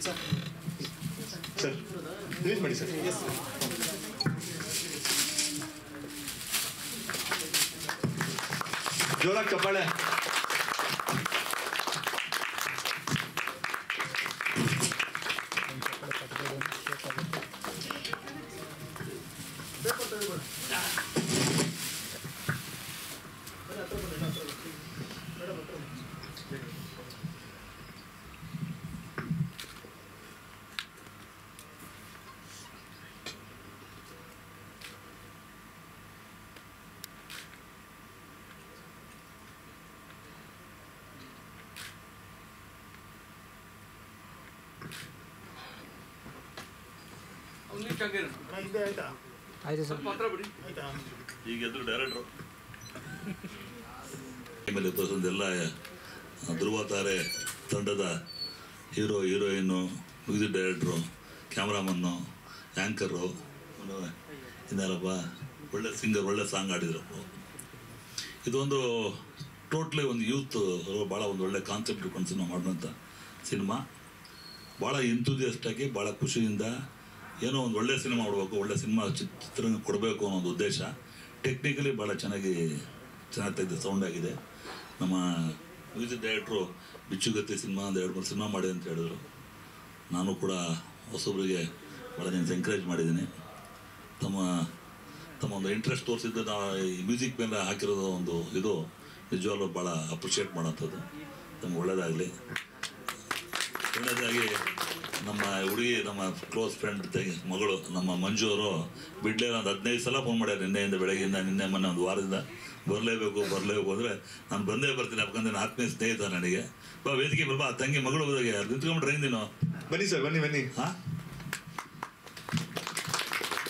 Sir release ಮಾಡಿ sir. ಜೋರಾಗಿ ಚಪ್ಪಾಳೆ. ಈಗ ಎದ್ರು ಡೈರೆಕ್ಟ್ರು ಆಮೇಲೆ ಎಲ್ಲ ಧ್ರುವ ತಾರೆ ತಂಡದ hero heroine, music director, cameraman, anchor, ಇನ್ನಾರಪ್ಪ ಒಳ್ಳೆ ಸಿಂಗರ್, ಒಳ್ಳೆ ಸಾಂಗ್ ಆಡಿದ್ರಪ್ಪ. ಇದೊಂದು ಟೋಟ್ಲಿ ಒಂದು ಯೂತ್ ಭಾಳ ಒಂದು ಒಳ್ಳೆ ಕಾನ್ಸೆಪ್ಟ್ ಇಟ್ಕೊಂಡು ಸಿನಿಮಾ ಮಾಡೋಂಥ ಸಿನಿಮಾ. ಭಾಳ ಎಂತೂಸಿಯಸ್ಟಾಗಿ ಭಾಳ ಖುಷಿಯಿಂದ ಏನೋ ಒಂದು ಒಳ್ಳೆ ಸಿನಿಮಾ ಮಾಡಬೇಕು, ಒಳ್ಳೆ ಸಿನಿಮಾ ಚಿತ್ರರಂಗ ಕೊಡಬೇಕು ಅನ್ನೋ ಒಂದು ಉದ್ದೇಶ. ಟೆಕ್ನಿಕಲಿ ಭಾಳ ಚೆನ್ನಾಗಿ ತೆಗೆದು ಸೌಂಡ್ ಆಗಿದೆ. ನಮ್ಮ ಮ್ಯೂಸಿಕ್ ಡೈರೆಕ್ಟ್ರು ಬಿಚ್ಚುಗತ್ತಿ ಸಿನಿಮಾ ಒಂದು 2-3 ಸಿನಿಮಾ ಮಾಡಿ ಅಂತ ಹೇಳಿದ್ರು. ನಾನು ಕೂಡ ಹೊಸೊಬ್ಬರಿಗೆ ಭಾಳ ನಾನು ಎಂಕರೇಜ್ ಮಾಡಿದ್ದೀನಿ. ತಮ್ಮ ಒಂದು ಇಂಟ್ರೆಸ್ಟ್ ತೋರಿಸಿದ್ದು ನಾವು ಈ ಮ್ಯೂಸಿಕ್ ಮೇಲೆ ಹಾಕಿರೋದು ಒಂದು ಇದು ನಿಜವಾಗ್ಲೂ ಭಾಳ ಅಪ್ರಿಷಿಯೇಟ್ ಮಾಡೋಂಥದ್ದು. ನಮ್ಗೆ ಒಳ್ಳೆಯದಾಗಲಿ. ಎರಡನೇದಾಗಿ ನಮ್ಮ ಹುಡುಗಿ, ನಮ್ಮ ಕ್ಲೋಸ್ ಫ್ರೆಂಡ್ ಮಗಳು ನಮ್ಮ ಮಂಜು ಅವರು ಬಿಡ್ಲೇ ಒಂದು 15 ಸಲ ಫೋನ್ ಮಾಡ್ಯಾರ ನಿನ್ನೆಯಿಂದ, ಬೆಳಗ್ಗೆಯಿಂದ, ನಿನ್ನೆ ಮೊನ್ನೆ ಒಂದು ವಾರದಿಂದ ಬರಲೇಬೇಕು ಅಂದರೆ ನಾನು ಬಂದೇ ಬರ್ತೀನಿ. ಯಾಕಂದ್ರೆ ನನ್ನ ಆತ್ಮೀಯ ಸ್ನೇಹಿತ ನನಗೆ. ಬಾ ವೇದಿಕೆ ಬಾ, ತಂಗಿ ಮಗಳು ಹೋದಾಗೆ ನಿಂತ್ಕೊಂಡ್ಬಿಟ್ರೆ ಹಿಂದಿನೋ ಬನ್ನಿ ಸರ್, ಬನ್ನಿ. ಹಾಂ,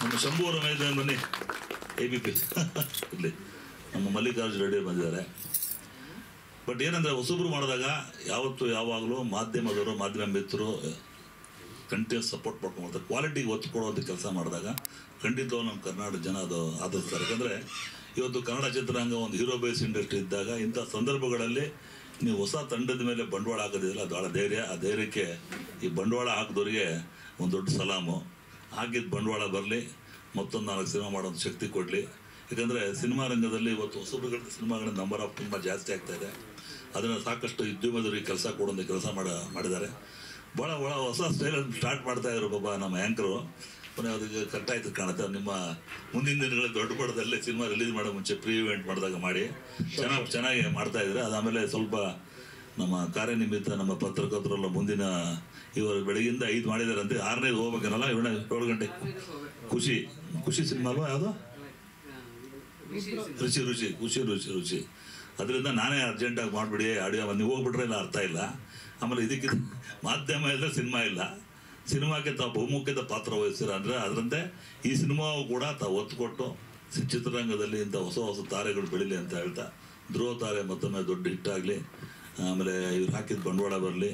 ನಮ್ಮ ಶಂಭು ಅವರ ಮೇಲೆ ಬನ್ನಿ. ABP ಇಲ್ಲಿ ನಮ್ಮ ಮಲ್ಲಿಕಾರ್ಜುನ ರೆಡ್ಡಿ ಬಂದಿದ್ದಾರೆ. ಬಟ್ ಏನಂದರೆ ಹೊಸಬ್ರು ಮಾಡಿದಾಗ ಯಾವಾಗಲೂ ಮಾಧ್ಯಮದವರು, ಮಾಧ್ಯಮ ಮಿತ್ರರು ಕಂಟಿನ್ಯೂಸ್ ಸಪೋರ್ಟ್ ಮಾಡ್ತಾರೆ. ಕ್ವಾಲಿಟಿಗೆ ಒತ್ತು ಕೊಡುವಂಥ ಕೆಲಸ ಮಾಡಿದಾಗ ಖಂಡಿತವಾಗಿ ನಮ್ಮ ಕರ್ನಾಟಕ ಜನ ಅದು ಆದರಿಸ್ತಾರೆ. ಯಾಕಂದರೆ ಇವತ್ತು ಕನ್ನಡ ಚಿತ್ರರಂಗ ಒಂದು ಹೀರೋ ಬೇಸ್ ಇಂಡಸ್ಟ್ರಿ ಇದ್ದಾಗ ಇಂಥ ಸಂದರ್ಭಗಳಲ್ಲಿ ನೀವು ಹೊಸ ತಂಡದ ಮೇಲೆ ಬಂಡವಾಳ ಹಾಕೋದಿಲ್ಲ, ಅದು ಭಾಳ ಧೈರ್ಯ. ಆ ಧೈರ್ಯಕ್ಕೆ ಈ ಬಂಡವಾಳ ಹಾಕಿದವ್ರಿಗೆ ಒಂದು ದೊಡ್ಡ ಸಲಾಮು. ಹಾಕಿದ ಬಂಡವಾಳ ಬರಲಿ, ಮತ್ತೊಂದು 4 ಸಿನಿಮಾ ಮಾಡೋದು ಶಕ್ತಿ ಕೊಡಲಿ. ಯಾಕಂದರೆ ಸಿನಿಮಾ ರಂಗದಲ್ಲಿ ಇವತ್ತು ಹೊಸಬ್ರುಗಳ ಸಿನಿಮಾಗಳ ನಂಬರ್ ಆಫ್ ತುಂಬ ಜಾಸ್ತಿ ಆಗ್ತಾಯಿದೆ. ಅದನ್ನು ಸಾಕಷ್ಟು ಉದ್ಯಮದವರಿಗೆ ಕೆಲಸ ಕೊಡೋಂಥ ಕೆಲಸ ಮಾಡಿದ್ದಾರೆ. ಭಾಳ ಹೊಸ ಸ್ಟೈಲಲ್ಲಿ ಸ್ಟಾರ್ಟ್ ಮಾಡ್ತಾಯಿದ್ರು ಪಾಪ ನಮ್ಮ ಆ್ಯಂಕರು. ಕೊನೆ ಅದಕ್ಕೆ ಕರೆಕ್ಟಾಯ್ತು ಕಾಣುತ್ತೆ. ನಿಮ್ಮ ಮುಂದಿನ ದಿನಗಳಲ್ಲಿ ದೊಡ್ಡ ಪಡದಲ್ಲಿ ಸಿನಿಮಾ ರಿಲೀಸ್ ಮಾಡೋ ಮುಂಚೆ ಪ್ರೀ ಇವೆಂಟ್ ಮಾಡಿದಾಗ ಮಾಡಿ ಚೆನ್ನಾಗಿ ಮಾಡ್ತಾಯಿದ್ರೆ. ಅದಾದಮೇಲೆ ಸ್ವಲ್ಪ ನಮ್ಮ ಕಾರ್ಯನಿಮಿತ್ತ ನಮ್ಮ ಪತ್ರಕರ್ತರೆಲ್ಲ ಮುಂದಿನ ಇವರು ಬೆಳಗಿಂದ 5 ಮಾಡಿದಾರಂತೆ, 6ನೇದು ಹೋಗ್ಬೇಕನ್ನಲ್ಲ, 7 ಗಂಟೆ ಖುಷಿ ಸಿನಿಮಾ ಅಲ್ವಾ ಯಾವುದು, ರುಚಿ. ಅದರಿಂದ ನಾನೇ ಅರ್ಜೆಂಟಾಗಿ ಮಾಡಿಬಿಡಿ ಆಡಿಯೋ ನೀವು ಹೋಗ್ಬಿಟ್ರೆ ಇಲ್ಲ ಅರ್ಥ ಇಲ್ಲ. ಆಮೇಲೆ ಇದಕ್ಕೆ ಮಾಧ್ಯಮ ಇಲ್ಲ, ಸಿನಿಮಾ ಇಲ್ಲ. ಸಿನಿಮಾಕ್ಕೆ ತಾವು ಬಹುಮುಖ್ಯದ ಪಾತ್ರ ವಹಿಸ್ತೀರ ಅಂದರೆ ಅದರಂತೆ ಈ ಸಿನಿಮಾವು ಕೂಡ ತಾವು ಒತ್ತು ಕೊಟ್ಟು ಚಿತ್ರರಂಗದಲ್ಲಿ ಇಂಥ ಹೊಸ ತಾರೆಗಳು ಬೆಳೀಲಿ ಅಂತ ಹೇಳ್ತಾ, ಧ್ರುವ ತಾರೆ ಮತ್ತೊಮ್ಮೆ ದೊಡ್ಡ ಹಿಟ್ಟಾಗಲಿ. ಆಮೇಲೆ ಇವ್ರು ಹಾಕಿದ ಬಂಡವಾಳ ಬರಲಿ,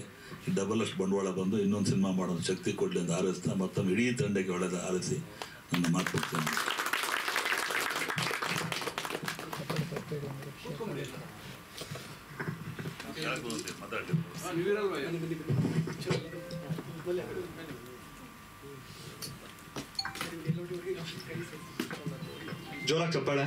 ಡಬಲ್ ಬಂಡವಾಳ ಬಂದು ಇನ್ನೊಂದು ಸಿನಿಮಾ ಮಾಡೋದು ಶಕ್ತಿ ಕೊಡಲಿ ಅಂತ ಹಾರೈಸ್ತಾ ಮತ್ತೊಮ್ಮೆ ಇಡೀ ತಂಡಕ್ಕೆ ಒಳ್ಳೆಯದು ಹಾರೈಸಿ ನನ್ನ ಮಾತು ಕೊಡ್ತೇನೆ. ಜೋರಾಗಿ ಚಪ್ಪಾಳೆ.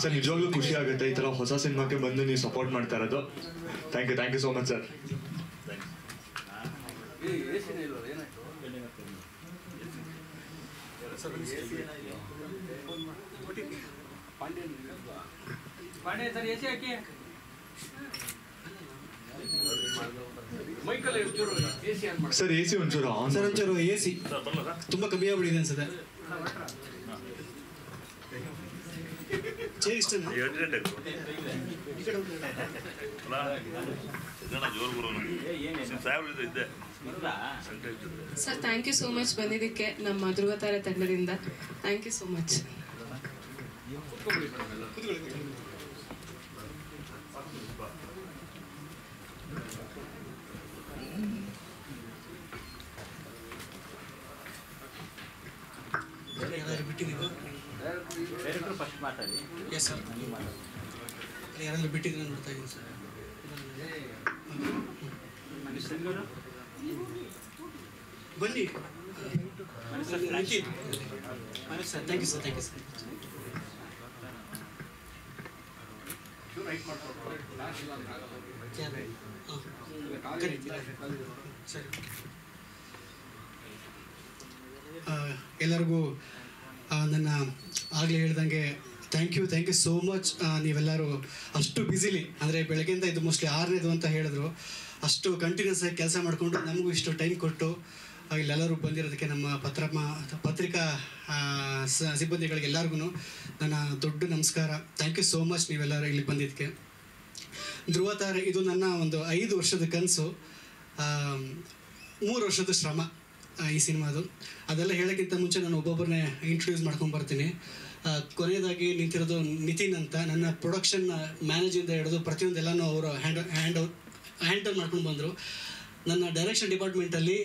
ಸರ್ ನಿಜವಾಗ್ಲೂ ಖುಷಿ ಆಗುತ್ತೆ ಈ ತರ ಹೊಸ ಸಿನಿಮಾಕ್ಕೆ ಬಂದು ನೀವು ಸಪೋರ್ಟ್ ಮಾಡ್ತಾ ಇರೋದು. Thank you so much sir. Sir AC ಒಂಚೂರು ಆನ್ ಸರ್, ಒಂಚೂರು AC ತುಂಬಾ ಕಮ್ಮಿ ಆಗ್ಬಿಟ್ಟಿದೆ ಅನ್ಸುತ್ತೆ. Sir thank you so much ಬಂದಿದ್ದಕ್ಕೆ ನಮ್ಮ ಧ್ರುವ ತಾರೆ ತಂಡದಿಂದ. Thank you so much. Yes sir, ಯಾರಾದರೂ ಬಿಟ್ಟಿದ್ರೆ ನೋಡ್ತಾ ಇದ್ದೀನಿ ಸರ್. ಬನ್ನಿ sir, thank you sir, thank you sir. ಸರಿ, ಎಲ್ಲರಿಗೂ ನನ್ನ ಆಗಲೇ ಹೇಳ್ದಂಗೆ ಥ್ಯಾಂಕ್ ಯು ಸೋ ಮಚ್. ನೀವೆಲ್ಲರೂ ಅಷ್ಟು ಬ್ಯುಸಿಲಿ, ಅಂದರೆ ಬೆಳಗ್ಗೆಯಿಂದ ಇದು ಮೋಸ್ಟ್ಲಿ 6ನೇದು ಅಂತ ಹೇಳಿದ್ರು, ಅಷ್ಟು ಕಂಟಿನ್ಯೂಸ್ ಆಗಿ ಕೆಲಸ ಮಾಡಿಕೊಂಡು ನಮಗೂ ಇಷ್ಟು ಟೈಮ್ ಕೊಟ್ಟು ಇಲ್ಲೆಲ್ಲರೂ ಬಂದಿರೋದಕ್ಕೆ ನಮ್ಮ ಪತ್ರಿಕಾ ಸಿಬ್ಬಂದಿಗಳಿಗೆ ಎಲ್ಲರಿಗೂ ನನ್ನ ದೊಡ್ಡ ನಮಸ್ಕಾರ. ಥ್ಯಾಂಕ್ ಯು ಸೋ ಮಚ್ ನೀವೆಲ್ಲರೂ ಇಲ್ಲಿ ಬಂದಿದ್ದಕ್ಕೆ. ಧ್ರುವ ತಾರೆ ಇದು ನನ್ನ ಒಂದು 5 ವರ್ಷದ ಕನಸು, 3 ವರ್ಷದ ಶ್ರಮ ಈ ಸಿನಿಮಾದು. ಅದೆಲ್ಲ ಹೇಳೋಕ್ಕಿಂತ ಮುಂಚೆ ನಾನು ಒಬ್ಬೊಬ್ಬರನ್ನೇ ಇಂಟ್ರೊಡ್ಯೂಸ್ ಮಾಡ್ಕೊಂಡು ಬರ್ತೀನಿ. ಕೊನೆಯದಾಗಿ ನಿಂತಿರೋದು ನಿತಿನ್ ಅಂತ, ನನ್ನ ಪ್ರೊಡಕ್ಷನ್ ಮ್ಯಾನೇಜಿಂದ ಹಿಡಿದು ಪ್ರತಿಯೊಂದೆಲ್ಲನೂ ಅವರು ಹ್ಯಾಂಡಲ್ ಮಾಡ್ಕೊಂಡು ಬಂದರು. ನನ್ನ ಡೈರೆಕ್ಷನ್ ಡಿಪಾರ್ಟ್ಮೆಂಟಲ್ಲಿ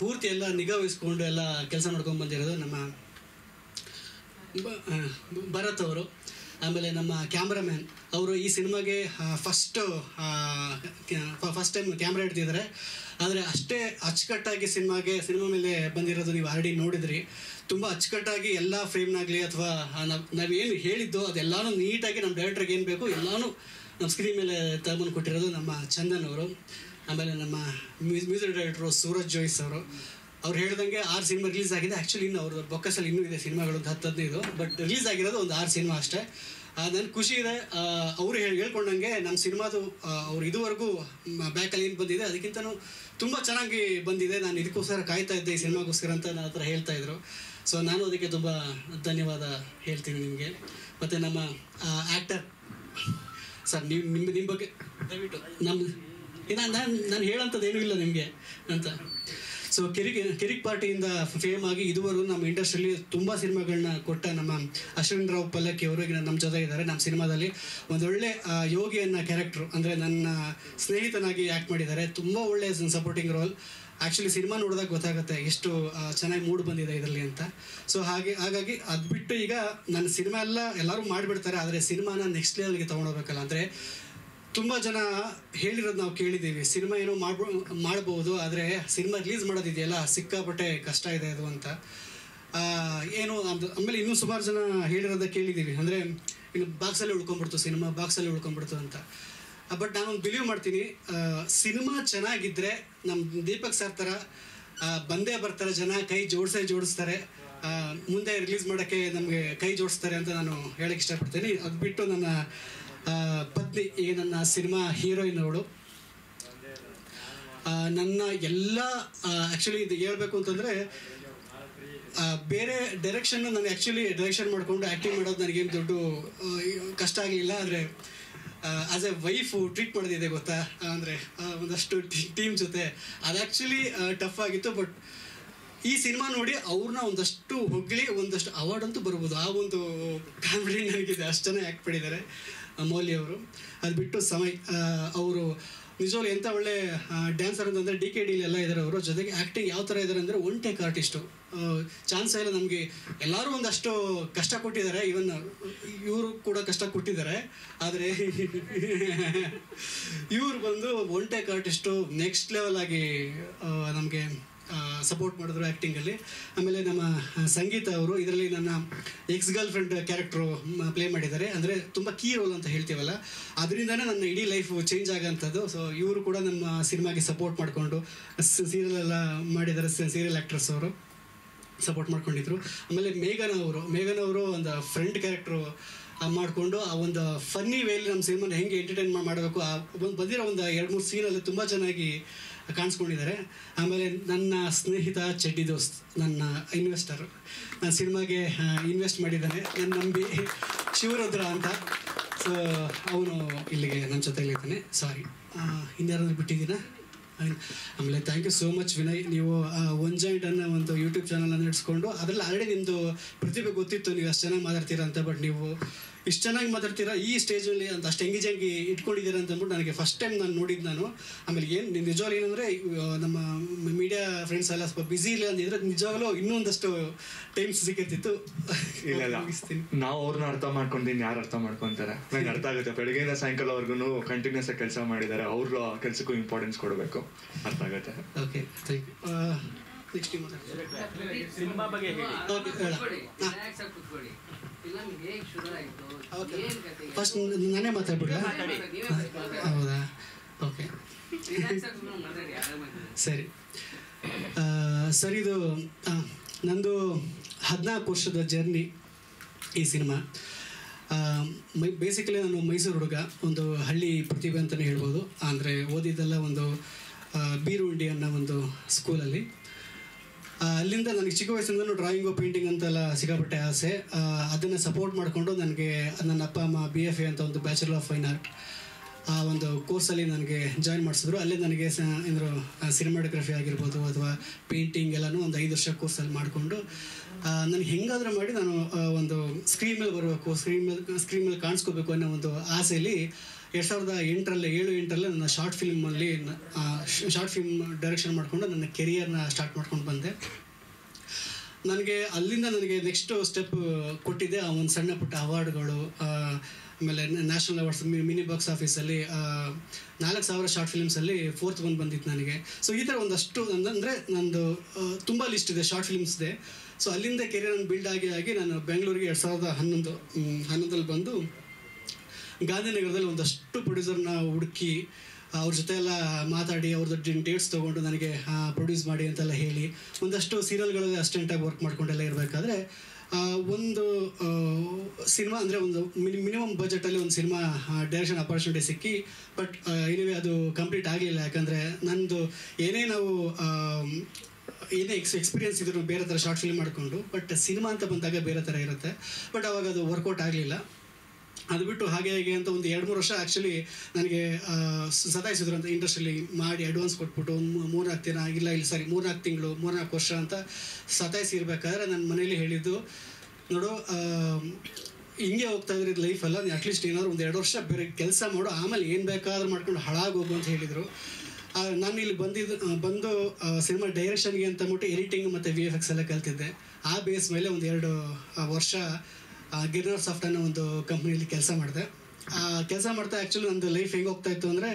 ಪೂರ್ತಿ ಎಲ್ಲ ನಿಗಾ ವಹಿಸ್ಕೊಂಡು ಎಲ್ಲ ಕೆಲಸ ಮಾಡ್ಕೊಂಡು ಬಂದಿರೋದು ನಮ್ಮ ಭರತ್ ಅವರು. ಆಮೇಲೆ ನಮ್ಮ ಕ್ಯಾಮ್ರಾಮ್ಯಾನ್ ಅವರು ಈ ಸಿನಿಮಾಗೆ ಫಸ್ಟ್ ಟೈಮ್ ಕ್ಯಾಮ್ರಾ ಹಿಡ್ತಿದ್ದಾರೆ. ಆದರೆ ಅಷ್ಟೇ ಅಚ್ಚುಕಟ್ಟಾಗಿ ಸಿನಿಮಾ ಮೇಲೆ ಬಂದಿರೋದು ನೀವು ಆಲ್ರೆಡಿ ನೋಡಿದ್ರಿ. ತುಂಬ ಅಚ್ಚುಕಟ್ಟಾಗಿ ಎಲ್ಲ ಫ್ರೇಮ್ನಾಗಲಿ ಅಥವಾ ನಾವೇನು ಹೇಳಿದ್ದೋ ಅದೆಲ್ಲನೂ ನೀಟಾಗಿ ನಮ್ಮ ಡೈರೆಕ್ಟ್ರಿಗೆ ಏನು ಬೇಕು ಎಲ್ಲನೂ ನಮ್ಮ ಸ್ಕ್ರೀನ್ ಮೇಲೆ ತಗೊಂಡು ಕೊಟ್ಟಿರೋದು ನಮ್ಮ ಚಂದನ್ ಅವರು. ಆಮೇಲೆ ನಮ್ಮ ಮ್ಯೂಸಿಕ್ ಡೈರೆಕ್ಟ್ರು ಸೂರಜ್ ಜೋಯಿಸ್ ಅವರು. ಅವ್ರು ಹೇಳ್ದಂಗೆ 6 ಸಿನಿಮಾ ರಿಲೀಸ್ ಆಗಿದೆ. ಆ್ಯಕ್ಚುಲಿ ಇನ್ನು ಅವ್ರ ಬೊಕ್ಕಸಲ್ಲಿ ಇನ್ನೂ ಇದೆ ಸಿನಿಮಾಗಳು, ಒಂದು 10-15, ಬಟ್ ರಿಲೀಸ್ ಆಗಿರೋದು ಒಂದು 6 ಸಿನಿಮಾ ಅಷ್ಟೇ. ನನಗೆ ಖುಷಿ ಇದೆ. ಅವರು ಹೇಳ್ಕೊಂಡಂಗೆ ನಮ್ಮ ಸಿನಿಮಾದು ಅವ್ರು ಇದುವರೆಗೂ ಬ್ಯಾಕಲ್ಲಿ ಏನು ಬಂದಿದೆ ಅದಕ್ಕಿಂತನೂ ತುಂಬ ಚೆನ್ನಾಗಿ ಬಂದಿದೆ. ನಾನು ಇದಕ್ಕೋಸ್ಕರ ಕಾಯ್ತಾ ಇದ್ದೆ ಈ ಸಿನಿಮಾಗೋಸ್ಕರ ಅಂತ ನನ್ನ ಹತ್ರ ಹೇಳ್ತಾಯಿದ್ರು. ಸೊ ನಾನು ಅದಕ್ಕೆ ತುಂಬ ಧನ್ಯವಾದ ಹೇಳ್ತೀನಿ ನಿಮಗೆ. ಮತ್ತು ನಮ್ಮ ಆ್ಯಕ್ಟರ್ ಸರ್, ನಿಮ್ಮ ಬಗ್ಗೆ ದಯವಿಟ್ಟು ನಾನು ಹೇಳೋಂಥದ್ದು ಏನೂ ಇಲ್ಲ ನಿಮಗೆ ಅಂತ. ಸೊ ಕಿರಿಕ್ ಪಾರ್ಟಿಯಿಂದ ಫೇಮ್ ಆಗಿ ಇದುವರೆಗೂ ನಮ್ಮ ಇಂಡಸ್ಟ್ರಿಯಲ್ಲಿ ತುಂಬ ಸಿನಿಮಾಗಳನ್ನ ಕೊಟ್ಟ ನಮ್ಮ ಅಶ್ವಿನ್ ರಾವ್ ಪಲ್ಲಕ್ಕಿ ಅವರು ಈಗ ನಮ್ಮ ಜೊತೆ ಇದ್ದಾರೆ. ನಮ್ಮ ಸಿನಿಮಾದಲ್ಲಿ ಒಂದೊಳ್ಳೆ ಯೋಗಿ ಅನ್ನೋ ಕ್ಯಾರೆಕ್ಟ್ರು, ಅಂದರೆ ನನ್ನ ಸ್ನೇಹಿತನಾಗಿ ಆ್ಯಕ್ಟ್ ಮಾಡಿದ್ದಾರೆ. ತುಂಬ ಒಳ್ಳೆಯ ಸಪೋರ್ಟಿಂಗ್ ರೋಲ್. ಆ್ಯಕ್ಚುಲಿ ಸಿನಿಮಾ ನೋಡಿದಾಗ ಗೊತ್ತಾಗುತ್ತೆ ಎಷ್ಟು ಚೆನ್ನಾಗಿ ಮೂಡ್ ಬಂದಿದೆ ಇದರಲ್ಲಿ ಅಂತ. ಸೊ ಹಾಗಾಗಿ ಅದು ಬಿಟ್ಟು ಈಗ ನನ್ನ ಸಿನಿಮಾ ಎಲ್ಲರೂ ಮಾಡಿಬಿಡ್ತಾರೆ, ಆದರೆ ಸಿನಿಮಾನ ನೆಕ್ಸ್ಟ್ ಲೆವೆಲ್ಗೆ ತೊಗೊಂಡೋಗ್ಬೇಕಲ್ಲ. ಅಂದರೆ ತುಂಬ ಜನ ಹೇಳಿರೋದು ನಾವು ಕೇಳಿದ್ದೀವಿ, ಸಿನಿಮಾ ಏನೋ ಮಾಡ್ಬೋದು, ಆದರೆ ಸಿನಿಮಾ ರಿಲೀಸ್ ಮಾಡೋದಿದೆಯಲ್ಲ ಸಿಕ್ಕಾಪಟ್ಟೆ ಕಷ್ಟ ಇದೆ ಅದು ಅಂತ. ಏನು ಅದು ಆಮೇಲೆ ಇನ್ನೂ ಸುಮಾರು ಜನ ಹೇಳಿರೋದ ಕೇಳಿದ್ದೀವಿ, ಅಂದರೆ ಇನ್ನು ಬಾಕ್ಸಲ್ಲಿ ಉಳ್ಕೊಂಡ್ಬಿಡ್ತು ಅಂತ. ಬಟ್ ನಾನೊಂದು ಬಿಲೀವ್ ಮಾಡ್ತೀನಿ, ಸಿನಿಮಾ ಚೆನ್ನಾಗಿದ್ದರೆ ನಮ್ಮ ದೀಪಕ್ ಸರ್ ಥರ ಬಂದೇ ಬರ್ತಾರೆ ಜನ, ಕೈ ಜೋಡಿಸ್ತಾರೆ, ಮುಂದೆ ರಿಲೀಸ್ ಮಾಡೋಕ್ಕೆ ನಮಗೆ ಕೈ ಜೋಡಿಸ್ತಾರೆ ಅಂತ ನಾನು ಹೇಳಕ್ಕೆ ಇಷ್ಟಪಡ್ತೀನಿ. ಅದು ಬಿಟ್ಟು ನನ್ನ ಪತ್ನಿ, ಈಗ ನನ್ನ ಸಿನಿಮಾ ಹೀರೋಯಿನ್ ಅವಳು, ನನ್ನ ಎಲ್ಲ ಆ್ಯಕ್ಚುಲಿ ಇದು ಹೇಳ್ಬೇಕು ಅಂತಂದರೆ ಬೇರೆ ಡೈರೆಕ್ಷನ್ನು ನಾನು ಆ್ಯಕ್ಚುಲಿ ಡೈರೆಕ್ಷನ್ ಮಾಡಿಕೊಂಡು ಆ್ಯಕ್ಟಿಂಗ್ ಮಾಡೋದು ನನಗೇನು ದೊಡ್ಡ ಕಷ್ಟ ಆಗಲಿಲ್ಲ. ಆದರೆ ಆ್ಯಸ್ ಎ ವೈಫು ಟ್ರೀಟ್ ಮಾಡೋದಿದೆ ಗೊತ್ತಾ, ಅಂದರೆ ಒಂದಷ್ಟು ಟೀಮ್ ಜೊತೆ ಅದು ಆ್ಯಕ್ಚುಲಿ ಟಫ್ ಆಗಿತ್ತು. ಬಟ್ ಈ ಸಿನಿಮಾ ನೋಡಿ ಅವ್ರನ್ನ ಒಂದಷ್ಟು ಹೊಗಳಿ ಒಂದಷ್ಟು ಅವಾರ್ಡ್ ಅಂತೂ ಬರ್ಬೋದು, ಆ ಒಂದು ಕಾಮಿಡಿ ನನಗಿದೆ. ಅಷ್ಟು ಚೆನ್ನಾಗಿ ಆ್ಯಕ್ಟ್ ಮಾಡಿದ್ದಾರೆ ಮೌಲ್ಯ ಅವರು. ಅದು ಬಿಟ್ಟು ಸಮಯ್ ಅವರು ನಿಜವಾಗ್ಲೂ ಎಂಥ ಒಳ್ಳೆ ಡ್ಯಾನ್ಸರ್ ಅಂತಂದರೆ DKD ಎಲ್ಲ ಇದ್ದಾರೆ ಅವರು. ಜೊತೆಗೆ ಆ್ಯಕ್ಟಿಂಗ್ ಯಾವ ಥರ ಇದ್ದಾರೆ ಅಂದರೆ ಒನ್ ಟೇಕ್ ಆರ್ಟಿಸ್ಟು. ಚಾನ್ಸ್ ಇಲ್ಲ ನಮಗೆ, ಎಲ್ಲರೂ ಒಂದಷ್ಟು ಕಷ್ಟ ಕೊಟ್ಟಿದ್ದಾರೆ, ಈವನ್ ಇವರು ಕೂಡ ಕಷ್ಟ ಕೊಟ್ಟಿದ್ದಾರೆ. ಆದರೆ ಇವ್ರು ಬಂದು one take artist next level ಆಗಿ ನಮಗೆ ಸಪೋರ್ಟ್ ಮಾಡಿದ್ರು ಆ್ಯಕ್ಟಿಂಗಲ್ಲಿ. ಆಮೇಲೆ ನಮ್ಮ ಸಂಗೀತ ಅವರು ಇದರಲ್ಲಿ ನನ್ನ ಗರ್ಲ್ ಫ್ರೆಂಡ್ ಕ್ಯಾರೆಕ್ಟ್ರು ಪ್ಲೇ ಮಾಡಿದ್ದಾರೆ. ಅಂದರೆ ತುಂಬ ಕೀ ರೋಲ್ ಅಂತ ಹೇಳ್ತೀವಲ್ಲ, ಅದರಿಂದನೇ ನನ್ನ ಇಡೀ ಲೈಫ್ ಚೇಂಜ್ ಆಗೋಂಥದ್ದು. ಸೊ ಇವರು ಕೂಡ ನಮ್ಮ ಸಿನಿಮಾಗೆ ಸಪೋರ್ಟ್ ಮಾಡಿಕೊಂಡು ಸೀರಿಯಲ್ ಎಲ್ಲ ಮಾಡಿದ್ದಾರೆ, ಸೀರಿಯಲ್ ಆ್ಯಕ್ಟ್ರೆಸ್ ಅವರು ಸಪೋರ್ಟ್ ಮಾಡ್ಕೊಂಡಿದ್ರು. ಆಮೇಲೆ ಮೇಘನ ಅವರು ಒಂದು ಫ್ರೆಂಡ್ ಕ್ಯಾರೆಕ್ಟ್ರು ಮಾಡಿಕೊಂಡು ಆ ಒಂದು ಫನ್ನಿ ವೇಲಿ ನಮ್ಮ ಸಿನಿಮಾನ ಹೆಂಗೆ ಎಂಟರ್ಟೈನ್ ಮಾಡಬೇಕು ಆ ಬಂದಿರೋ ಒಂದು 2-3 ಸೀನಲ್ಲಿ ತುಂಬ ಚೆನ್ನಾಗಿ ಕಾಣಿಸ್ಕೊಂಡಿದ್ದಾರೆ. ಆಮೇಲೆ ನನ್ನ ಸ್ನೇಹಿತ ಚಡ್ಡಿ ದೋಸ್ತ್, ನನ್ನ ಇನ್ವೆಸ್ಟರ್, ನನ್ನ ಸಿನಿಮಾಗೆ ಇನ್ವೆಸ್ಟ್ ಮಾಡಿದ್ದಾನೆ ನನ್ನ ನಂಬಿ, ಶಿವರುದ್ರ ಅಂತ. ಸೊ ಅವನು ಇಲ್ಲಿಗೆ ನನ್ನ ಜೊತೆಲಿದ್ದಾನೆ. ಸಾರಿ, ಇನ್ಯಾರಾದ್ರೂ ಬಿಟ್ಟಿದ್ದೀನ. ಆಮೇಲೆ thank you so much Vinay, ನೀವು ಒನ್ ಜಾಯಿಂಟ್ ಅನ್ನೋ ಒಂದು ಯೂಟ್ಯೂಬ್ ಚಾನಲನ್ನು ನಡೆಸ್ಕೊಂಡು ಅದರಲ್ಲಿ ಆಲ್ರೆಡಿ ನಿಮ್ಮದು ಪ್ರತಿಭೆ ಗೊತ್ತಿತ್ತು, ನೀವು ಅಷ್ಟು ಚೆನ್ನಾಗಿ ಮಾತಾಡ್ತೀರಾ ಅಂತ. ಬಟ್ ನೀವು ಇಷ್ಟು ಚೆನ್ನಾಗಿ ಮಾತಾಡ್ತೀರಾ ಈ ಸ್ಟೇಜಲ್ಲಿ ಅಂತ ಅಷ್ಟು ಎಂಗೇಜಾಗಿ ಇಟ್ಕೊಂಡಿದ್ದೀರಾ ಅಂತ ಅಂದ್ಬಿಟ್ಟು ನನಗೆ ಫಸ್ಟ್ ಟೈಮ್ ನಾನು ನೋಡಿದ್ದು ನಾನು. ಆಮೇಲೆ ಏನು ನಿಜವಾಗ್ಲೂ ಏನಂದರೆ ನಮ್ಮ ಮೀಡಿಯಾ ಫ್ರೆಂಡ್ಸ್ ಎಲ್ಲ ಸ್ವಲ್ಪ ಬ್ಯುಸಿ ಇಲ್ಲ ಅಂದಿದ್ರೆ ನಿಜವಾಗ್ಲೂ ಇನ್ನೊಂದಷ್ಟು ಟೈಮ್ಸ್ ಸಿಕ್ಕಿರ್ತಿತ್ತು. ಇಲ್ಲ ನಾವು ಅವ್ರನ್ನ ಅರ್ಥ ಮಾಡ್ಕೊಂಡಿದ್ದೀನಿ, ಯಾರು ಅರ್ಥ ಮಾಡ್ಕೊತಾರೆ ನಂಗೆ ಅರ್ಥ ಆಗುತ್ತೆ. ಬೆಳಗ್ಗೆಯಿಂದ ಸಾಯಂಕಾಲವರೆಗೂ ಕಂಟಿನ್ಯೂಸ್ ಆಗಿ ಕೆಲಸ ಮಾಡಿದ್ದಾರೆ, ಅವ್ರ ಕೆಲಸಕ್ಕೂ ಇಂಪಾರ್ಟೆನ್ಸ್ ಕೊಡಬೇಕು, ಅರ್ಥ ಆಗುತ್ತೆ. Okay, thank you. Next cinema ಬಗ್ಗೆ ಫಸ್ಟ್ ನಾನೇ ಮಾತಾಡ್ಬಿಡ್ಲಾ? ಹೌದಾ, ಓಕೆ ಸರಿ. ಸರ್, ಇದು ನಂದು 14 ವರ್ಷದ ಜರ್ನಿ ಈ ಸಿನಿಮಾ. ಬೇಸಿಕಲಿ ನಾನು ಮೈಸೂರು ಹುಡುಗ, ಒಂದು ಹಳ್ಳಿ ಪ್ರತಿಭೆ ಅಂತಲೇ ಹೇಳ್ಬೋದು. ಅಂದರೆ ಓದಿದ್ದೆಲ್ಲ ಒಂದು ಬೀರುಂಡಿ ಅನ್ನೋ ಒಂದು ಸ್ಕೂಲಲ್ಲಿ. ಅಲ್ಲಿಂದ ನನಗೆ ಚಿಕ್ಕ ವಯಸ್ಸಿಂದಲೂ ಡ್ರಾಯಿಂಗು ಪೇಂಟಿಂಗ್ ಅಂತೆಲ್ಲ ಸಿಕ್ಕಾಪಟ್ಟೆ ಆಸೆ. ಅದನ್ನು ಸಪೋರ್ಟ್ ಮಾಡಿಕೊಂಡು ನನಗೆ ನನ್ನ ಅಪ್ಪ ಅಮ್ಮ BFA ಅಂತ ಒಂದು ಬ್ಯಾಚುಲರ್ ಆಫ್ ಫೈನ್ ಆರ್ಟ್ ಆ ಒಂದು ಕೋರ್ಸಲ್ಲಿ ನನಗೆ ಜಾಯಿನ್ ಮಾಡಿಸಿದ್ರು. ಅಲ್ಲೇ ನನಗೆ ಏನಾದ್ರು ಸಿನಿಮಾಟೋಗ್ರಫಿ ಆಗಿರ್ಬೋದು ಅಥವಾ ಪೇಂಟಿಂಗ್ ಎಲ್ಲನೂ ಒಂದು 5 ವರ್ಷ ಕೋರ್ಸಲ್ಲಿ ಮಾಡಿಕೊಂಡು ನನಗೆ ಹೆಂಗಾದರೂ ಮಾಡಿ ನಾನು ಒಂದು ಸ್ಕ್ರೀನ್ ಮೇಲೆ ಬರಬೇಕು, ಸ್ಕ್ರೀನ್ ಮೇಲೆ ಕಾಣಿಸ್ಕೋಬೇಕು ಅನ್ನೋ ಒಂದು ಆಸೆಯಲ್ಲಿ 2008 ನನ್ನ ಶಾರ್ಟ್ ಫಿಲ್ಮ್ ಡೈರೆಕ್ಷನ್ ಮಾಡಿಕೊಂಡು ನನ್ನ ಕೆರಿಯರ್ನ ಸ್ಟಾರ್ಟ್ ಮಾಡ್ಕೊಂಡು ಬಂದೆ. ಅಲ್ಲಿಂದ ನನಗೆ ನೆಕ್ಸ್ಟ್ ಸ್ಟೆಪ್ ಕೊಟ್ಟಿದ್ದೆ ಆ ಒಂದು ಸಣ್ಣ ಪುಟ್ಟ ಅವಾರ್ಡ್ಗಳು. ಆಮೇಲೆ ನ್ಯಾಷನಲ್ ಅವಾರ್ಡ್ಸ್ ಮಿನಿ ಬಾಕ್ಸ್ ಆಫೀಸಲ್ಲಿ 4000 ಶಾರ್ಟ್ ಫಿಲ್ಮ್ಸಲ್ಲಿ 4th ಒಂದು ಬಂದಿತ್ತು ನನಗೆ. ಸೊ ಈ ಥರ ಒಂದಷ್ಟು ಅಂದರೆ ನಂದು ತುಂಬ ಲಿಸ್ಟ್ ಇದೆ ಶಾರ್ಟ್ ಫಿಲ್ಮ್ಸ್ದೆ. ಸೊ ಅಲ್ಲಿಂದ ಕೆರಿಯರ್ ನಾನು ಬಿಲ್ಡ್ ಆಗಿ ನಾನು ಬೆಂಗಳೂರಿಗೆ 2011 ಬಂದು ಗಾಂಧಿನಗರದಲ್ಲಿ ಒಂದಷ್ಟು ಪ್ರೊಡ್ಯೂಸರ್ನ ಹುಡುಕಿ ಅವ್ರ ಜೊತೆ ಎಲ್ಲ ಮಾತಾಡಿ ಅವ್ರದ್ದು ಡೇಟ್ಸ್ ತೊಗೊಂಡು ನನಗೆ ಪ್ರೊಡ್ಯೂಸ್ ಮಾಡಿ ಅಂತೆಲ್ಲ ಹೇಳಿ ಒಂದಷ್ಟು ಸೀರಿಯಲ್ಗಳಲ್ಲಿ ಅಸಿಸ್ಟೆಂಟಾಗಿ ವರ್ಕ್ ಮಾಡ್ಕೊಂಡೆಲ್ಲ ಇರಬೇಕಾದ್ರೆ ಒಂದು ಸಿನಿಮಾ ಅಂದರೆ ಒಂದು ಮಿನಿಮಮ್ ಬಜೆಟಲ್ಲಿ ಒಂದು ಸಿನಿಮಾ ಡೈರೆಕ್ಷನ್ ಅಪಾರ್ಚುನಿಟಿ ಸಿಕ್ಕಿ. ಬಟ್ ಏನಿವೆ ಅದು ಕಂಪ್ಲೀಟ್ ಆಗಲಿಲ್ಲ. ಯಾಕಂದರೆ ನಂದು ಏನೇ ನಾವು ಏನೇ ಎಕ್ಸ್ಪೀರಿಯನ್ಸ್ ಇದ್ರು ಬೇರೆ ಥರ ಶಾರ್ಟ್ ಫಿಲ್ಮ್ ಮಾಡಿಕೊಂಡು, ಬಟ್ ಸಿನಿಮಾ ಅಂತ ಬಂದಾಗ ಬೇರೆ ಥರ ಇರುತ್ತೆ. ಬಟ್ ಅವಾಗ ಅದು ವರ್ಕೌಟ್ ಆಗಲಿಲ್ಲ. ಅದು ಬಿಟ್ಟು ಹಾಗೆ ಅಂತ ಒಂದು 2-3 ವರ್ಷ ಆ್ಯಕ್ಚುಲಿ ನನಗೆ ಸತಾಯಿಸಿದ್ರು ಅಂತ ಇಂಡಸ್ಟ್ರಿಯಲ್ಲಿ ಮಾಡಿ ಅಡ್ವಾನ್ಸ್ ಕೊಟ್ಬಿಟ್ಟು 3-4 ದಿನ ಇಲ್ಲ 3-4 ತಿಂಗಳು 3-4 ವರ್ಷ ಅಂತ ಸತಾಯಿಸಿರ್ಬೇಕಾದ್ರೆ ನನ್ನ ಮನೇಲಿ ಹೇಳಿದ್ದು, ನೋಡು ಹಿಂಗೆ ಹೋಗ್ತಾ ಇದ್ರಿ ಲೈಫಲ್ಲ, ಅಟ್ಲೀಸ್ಟ್ ಏನಾದ್ರು ಒಂದು 2 ವರ್ಷ ಬೇರೆ ಕೆಲಸ ಮಾಡು, ಆಮೇಲೆ ಏನು ಬೇಕಾದ್ರೂ ಮಾಡ್ಕೊಂಡು ಹಾಳಾಗೋಗು ಅಂತ ಹೇಳಿದರು. ನಾನು ಇಲ್ಲಿ ಬಂದು ಸಿನಿಮಾ ಡೈರೆಕ್ಷನ್ಗೆ ಅಂತ ಅಂದ್ಬಿಟ್ಟು ಎಡಿಟಿಂಗ್ ಮತ್ತು VFX ಎಲ್ಲ ಕಲ್ತಿದ್ದೆ. ಆ ಬೇಸ್ ಮೇಲೆ ಒಂದು 2 ವರ್ಷ ಗಿರ್ನರ್ ಸಾಫ್ಟ್ ಅನ್ನೋ ಒಂದು ಕಂಪ್ನಿಯಲ್ಲಿ ಕೆಲಸ ಮಾಡಿದೆ. ಕೆಲಸ ಮಾಡ್ತಾ ಆ್ಯಕ್ಚುಲಿ ನಂದು ಲೈಫ್ ಹೆಂಗೆ ಹೋಗ್ತಾ ಇತ್ತು ಅಂದರೆ,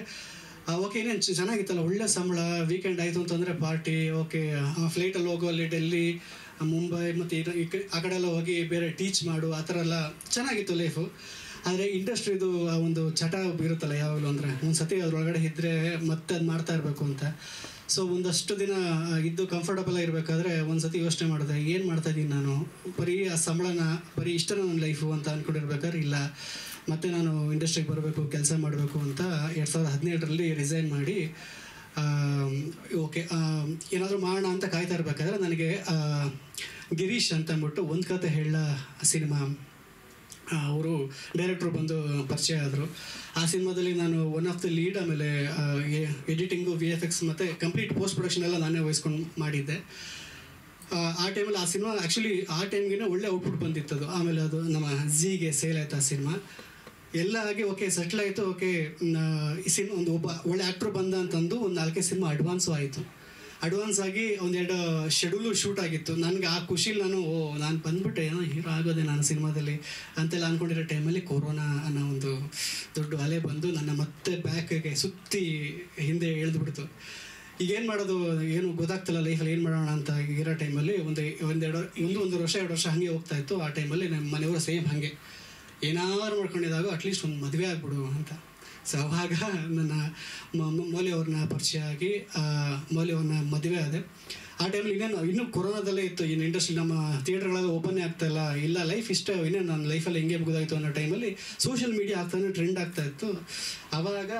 ಓಕೆ ಇನ್ನೇನು ಚೆನ್ನಾಗಿತ್ತಲ್ಲ, ಒಳ್ಳೆ ಸಂಬಳ, ವೀಕೆಂಡ್ ಆಯಿತು ಅಂತಂದರೆ ಪಾರ್ಟಿ, ಓಕೆ ಫ್ಲೈಟಲ್ಲಿ ಹೋಗೋ ಅಲ್ಲಿ ಡೆಲ್ಲಿ, ಮುಂಬೈ ಮತ್ತು ಆ ಕಡೆ ಎಲ್ಲ ಹೋಗಿ ಬೇರೆ ಟೀಚ್ ಮಾಡು, ಆ ಥರ ಎಲ್ಲ ಚೆನ್ನಾಗಿತ್ತು ಲೈಫು. ಆದರೆ ಇಂಡಸ್ಟ್ರಿದು ಆ ಒಂದು ಚಟ ಇರುತ್ತಲ್ಲ ಯಾವಾಗಲೂ, ಅಂದರೆ ಒಂದು ಸತಿ ಅದ್ರೊಳಗಡೆ ಇದ್ದರೆ ಮತ್ತೆ ಅದು ಮಾಡ್ತಾ ಇರಬೇಕು ಅಂತ. ಸೊ ಒಂದಷ್ಟು ದಿನ ಇದ್ದು ಕಂಫರ್ಟಬಲ್ ಆಗಿರಬೇಕಾದ್ರೆ ಒಂದು ಸತಿ ಯೋಚನೆ ಮಾಡಿದೆ, ಏನು ಮಾಡ್ತಾಯಿದ್ದೀನಿ ನಾನು, ಬರೀ ಆ ಸಂಬಳನ ಬರೀ ಇಷ್ಟನ ನನ್ನ ಲೈಫು ಅಂತ ಅಂದ್ಕೊಂಡಿರ್ಬೇಕಾದ್ರೆ ಇಲ್ಲ, ಮತ್ತೆ ನಾನು ಇಂಡಸ್ಟ್ರಿಗೆ ಬರಬೇಕು, ಕೆಲಸ ಮಾಡಬೇಕು ಅಂತ 2017 ರಿಸೈನ್ ಮಾಡಿ ಓಕೆ ಏನಾದರೂ ಮಾಡೋಣ ಅಂತ ಕಾಯ್ತಾ ಇರಬೇಕಾದ್ರೆ ನನಗೆ ಗಿರೀಶ್ ಅಂತ ಅಂದ್ಬಿಟ್ಟು ಒಂದು ಕತೆ ಹೇಳ ಸಿನಿಮಾ ಅವರು ಡೈರೆಕ್ಟ್ರು ಬಂದು ಪರಿಚಯ ಆದರು. ಆ ಸಿನಿಮಾದಲ್ಲಿ ನಾನು ಒನ್ ಆಫ್ ದ ಲೀಡ್, ಆಮೇಲೆ ಎಡಿಟಿಂಗು VFX ಮತ್ತು ಕಂಪ್ಲೀಟ್ ಪೋಸ್ಟ್ ಪ್ರೊಡಕ್ಷನ್ ಎಲ್ಲ ನಾನೇ ವಹಿಸ್ಕೊಂಡು ಮಾಡಿದ್ದೆ. ಆ ಟೈಮಲ್ಲಿ ಆ ಸಿನಿಮಾ ಆ್ಯಕ್ಚುಲಿ ಆ ಟೈಮ್ಗೆ ಒಳ್ಳೆ ಔಟ್ಪುಟ್ ಬಂದಿತ್ತದು. ಆಮೇಲೆ ಅದು ನಮ್ಮ ಝೀಗೆ ಸೇಲ್ ಆಯಿತು ಆ ಸಿನಿಮಾ, ಎಲ್ಲ ಆಗಿ ಓಕೆ ಸೆಟ್ಲ್ ಆಯಿತು. ಓಕೆ ಈ ಸಿನಿಮಾ ಒಬ್ಬ ಒಳ್ಳೆ ಆ್ಯಕ್ಟ್ರು ಬಂದ ಅಂತಂದು ಒಂದು 4 ಸಿನಿಮಾ ಅಡ್ವಾನ್ಸು ಆಯಿತು. ಅಡ್ವಾನ್ಸ್ ಆಗಿ 1-2 ಶೆಡ್ಯೂಲು ಶೂಟ್ ಆಗಿತ್ತು. ನನಗೆ ಆ ಖುಷಿಲಿ ನಾನು ಬಂದ್ಬಿಟ್ಟೆ, ಏನೋ ಹೀರೋ ಆಗೋದೆ ನಾನು ಸಿನಿಮಾದಲ್ಲಿ ಅಂತೆಲ್ಲ ಅಂದ್ಕೊಂಡಿರೋ ಟೈಮಲ್ಲಿ ಕೊರೋನಾ ಅನ್ನೋ ಒಂದು ದೊಡ್ಡ ಅಲೆ ಬಂದು ನನ್ನ ಮತ್ತೆ ಬ್ಯಾಕ್ಗೆ ಸುತ್ತಿ ಹಿಂದೆ ಎಳೆದ್ಬಿಡ್ತು. ಈಗೇನು ಮಾಡೋದು ಏನು ಗೊತ್ತಾಗ್ತಿಲ್ಲ ಲೈಫಲ್ಲಿ, ಏನು ಮಾಡೋಣ ಅಂತ ಇರೋ ಟೈಮಲ್ಲಿ ಒಂದು ವರ್ಷ 2 ವರ್ಷ ಹಾಗೆ ಹೋಗ್ತಾ ಇತ್ತು. ಆ ಟೈಮಲ್ಲಿ ನಮ್ಮ ಮನೆಯವರು ಸೇಮ್ ಹಾಗೆ ಏನಾದ್ರು ಮಾಡ್ಕೊಂಡಿದ್ದಾಗ ಅಟ್ಲೀಸ್ಟ್ ಒಂದು ಮದುವೆ ಆಗ್ಬಿಡು ಅಂತ. ಸೊ ಅವಾಗ ನನ್ನ ಮೌಲ್ಯ ಅವ್ರನ್ನ ಪರಿಚಯ ಆಗಿ ಮೌಲ್ಯ ಅವ್ರನ್ನ ಮದುವೆ ಆದೆ. ಆ ಟೈಮಲ್ಲಿ ಇನ್ನೂ ಕೊರೋನಾದಲ್ಲೇ ಇತ್ತು, ಇನ್ನು ಇಂಡಸ್ಟ್ರಿ ನಮ್ಮ ಥಿಯೇಟರ್ಗಳೆಲ್ಲ ಓಪನ್ನೇ ಆಗ್ತಾಯಿಲ್ಲ, ಇಲ್ಲ ಲೈಫ್ ಇಷ್ಟ ಇನ್ನೇನು ನನ್ನ ಲೈಫಲ್ಲಿ ಹೆಂಗೆ ಮುಗಿದಾಯಿತು ಅನ್ನೋ ಟೈಮಲ್ಲಿ ಸೋಷಿಯಲ್ ಮೀಡಿಯಾ ಆಗ್ತಾನೆ ಟ್ರೆಂಡ್ ಆಗ್ತಾ ಇತ್ತು. ಆವಾಗ